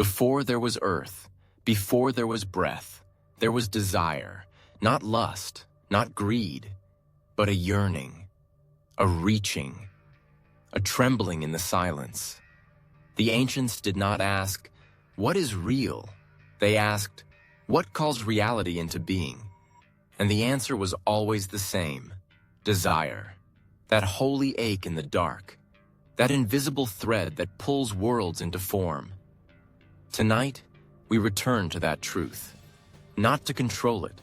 Before there was earth, before there was breath, there was desire, not lust, not greed, but a yearning, a reaching, a trembling in the silence. The ancients did not ask, "What is real?" They asked, "What calls reality into being?" And the answer was always the same: desire. That holy ache in the dark, that invisible thread that pulls worlds into form. Tonight, we return to that truth, not to control it,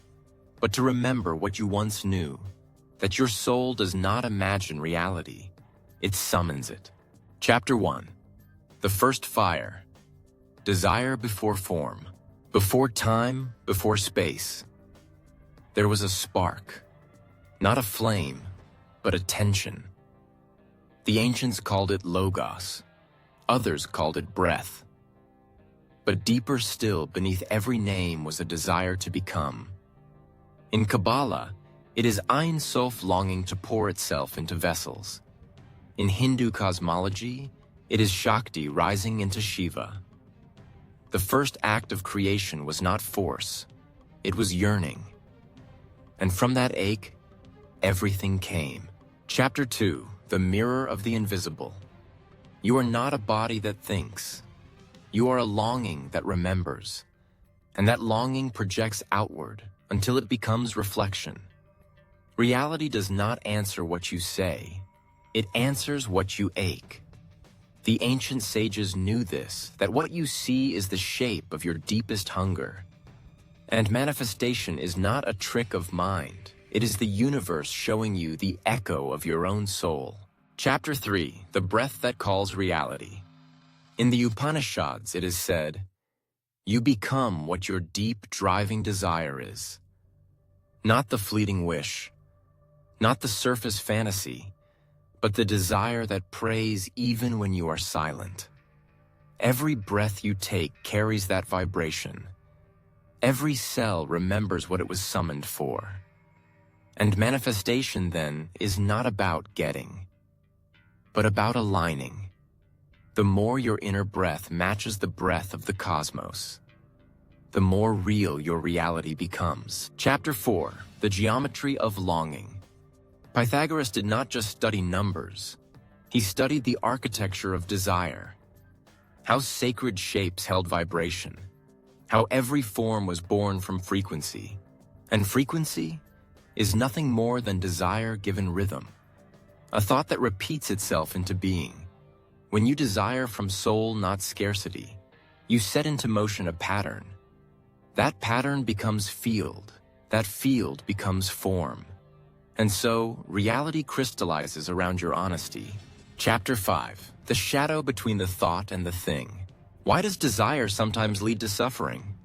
but to remember what you once knew, that your soul does not imagine reality, it summons it. Chapter 1. The First Fire. Desire before form, before time, before space. There was a spark, not a flame, but a tension. The ancients called it logos, others called it breath. But deeper still, beneath every name was a desire to become. In Kabbalah, it is Ein Sof longing to pour itself into vessels. In Hindu cosmology, it is Shakti rising into Shiva. The first act of creation was not force, it was yearning. And from that ache, everything came. Chapter 2, The Mirror of the Invisible. You are not a body that thinks. You are a longing that remembers. And that longing projects outward until it becomes reflection. Reality does not answer what you say. It answers what you ache. The ancient sages knew this, that what you see is the shape of your deepest hunger. And manifestation is not a trick of mind. It is the universe showing you the echo of your own soul. Chapter 3, The Breath That Calls Reality. In the Upanishads, it is said, "You become what your deep, driving desire is." Not the fleeting wish, not the surface fantasy, but the desire that prays even when you are silent. Every breath you take carries that vibration. Every cell remembers what it was summoned for. And manifestation, then, is not about getting, but about aligning. The more your inner breath matches the breath of the cosmos, the more real your reality becomes. Chapter 4, The Geometry of Longing. Pythagoras did not just study numbers. He studied the architecture of desire. How sacred shapes held vibration. How every form was born from frequency. And frequency is nothing more than desire given rhythm. A thought that repeats itself into being. When you desire from soul, not scarcity, you set into motion a pattern. That pattern becomes field. That field becomes form. And so, reality crystallizes around your honesty. Chapter 5, The Shadow Between the Thought and the Thing. Why does desire sometimes lead to suffering?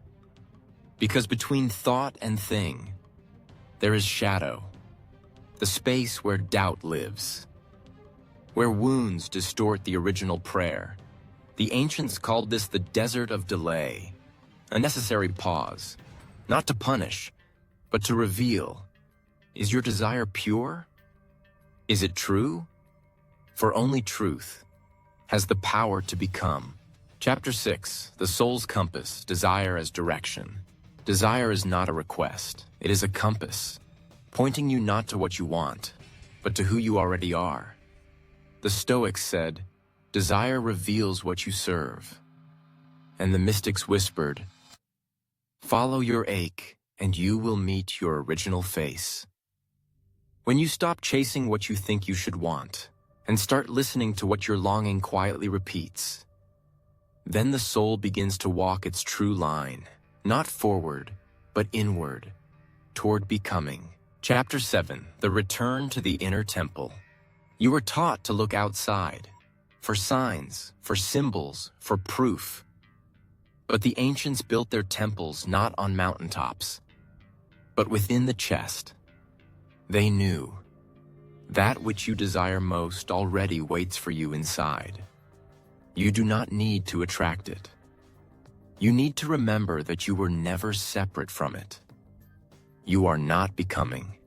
Because between thought and thing, there is shadow. The space where doubt lives. Where wounds distort the original prayer. The ancients called this the desert of delay. A necessary pause. Not to punish, but to reveal. Is your desire pure? Is it true? For only truth has the power to become. Chapter 6, The Soul's Compass, Desire as Direction. Desire is not a request. It is a compass, pointing you not to what you want, but to who you already are. The Stoics said, "Desire reveals what you serve." And the mystics whispered, "Follow your ache, and you will meet your original face." When you stop chasing what you think you should want, and start listening to what your longing quietly repeats, then the soul begins to walk its true line, not forward, but inward, toward becoming. Chapter 7, The Return to the Inner Temple. You were taught to look outside, for signs, for symbols, for proof. But the ancients built their temples not on mountaintops, but within the chest. They knew that which you desire most already waits for you inside. You do not need to attract it. You need to remember that you were never separate from it. You are not becoming.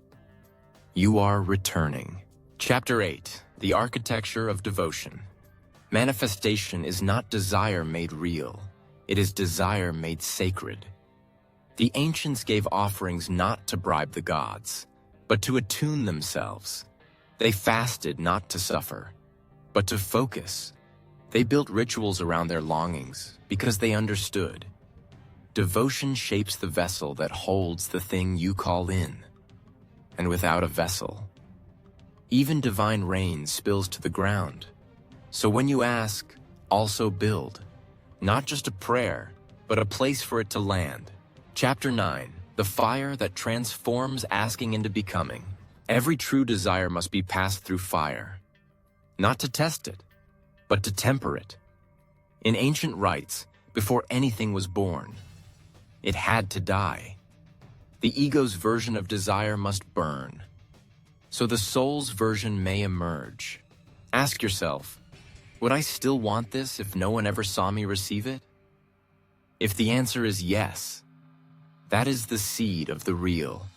You are returning. Chapter 8, The Architecture of Devotion. Manifestation is not desire made real. It is desire made sacred. The ancients gave offerings not to bribe the gods, but to attune themselves. They fasted not to suffer, but to focus. They built rituals around their longings because they understood. Devotion shapes the vessel that holds the thing you call in. And without a vessel, even divine rain spills to the ground. So when you ask, also build, not just a prayer, but a place for it to land. Chapter 9, the fire that transforms asking into becoming. Every true desire must be passed through fire, not to test it, but to temper it. In ancient rites, before anything was born, it had to die. The ego's version of desire must burn, so the soul's version may emerge. Ask yourself, would I still want this if no one ever saw me receive it? If the answer is yes, that is the seed of the real,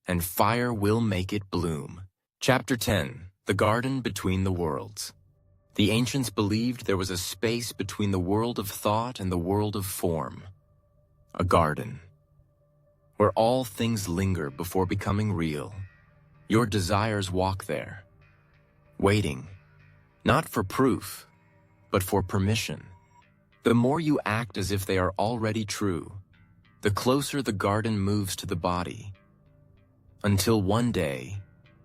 and fire will make it bloom. Chapter 10, the garden between the worlds. The ancients believed there was a space between the world of thought and the world of form, a garden, where all things linger before becoming real. Your desires walk there, waiting, not for proof, but for permission. The more you act as if they are already true, the closer the garden moves to the body, until one day,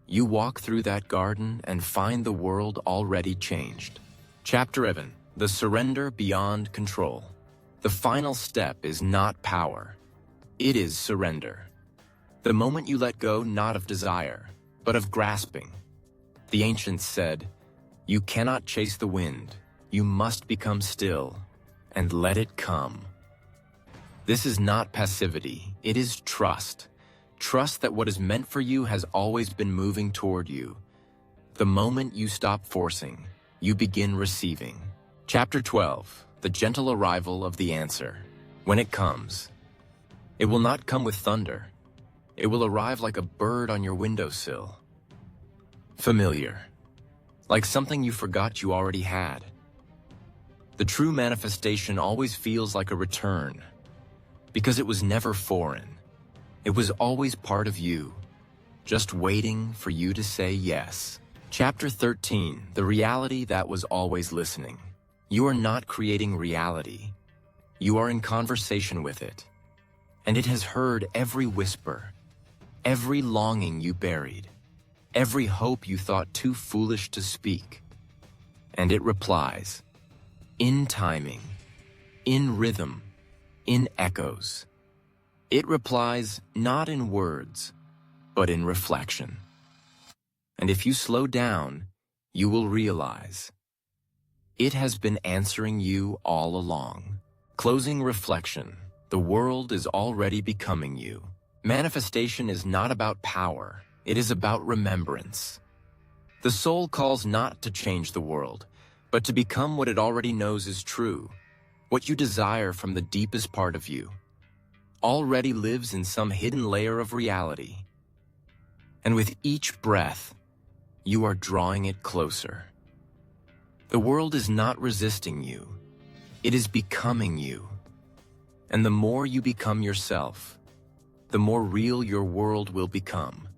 you walk through that garden and find the world already changed. Chapter 11, the surrender beyond control. The final step is not power. It is surrender. The moment you let go not of desire, but of grasping. The ancients said, you cannot chase the wind. You must become still and let it come. This is not passivity. It is trust. Trust that what is meant for you has always been moving toward you. The moment you stop forcing, you begin receiving. Chapter 12, the gentle arrival of the answer. When it comes, it will not come with thunder. It will arrive like a bird on your windowsill. Familiar, like something you forgot you already had. The true manifestation always feels like a return, because it was never foreign. It was always part of you, just waiting for you to say yes. Chapter 13, the reality that was always listening. You are not creating reality. You are in conversation with it. And it has heard every whisper, every longing you buried, every hope you thought too foolish to speak. And it replies, in timing, in rhythm, in echoes. It replies not in words, but in reflection. And if you slow down, you will realize it has been answering you all along. Closing reflection. The world is already becoming you. Manifestation is not about power. It is about remembrance. The soul calls not to change the world, but to become what it already knows is true. What you desire from the deepest part of you already lives in some hidden layer of reality. And with each breath, you are drawing it closer. The world is not resisting you. It is becoming you. And the more you become yourself, the more real your world will become.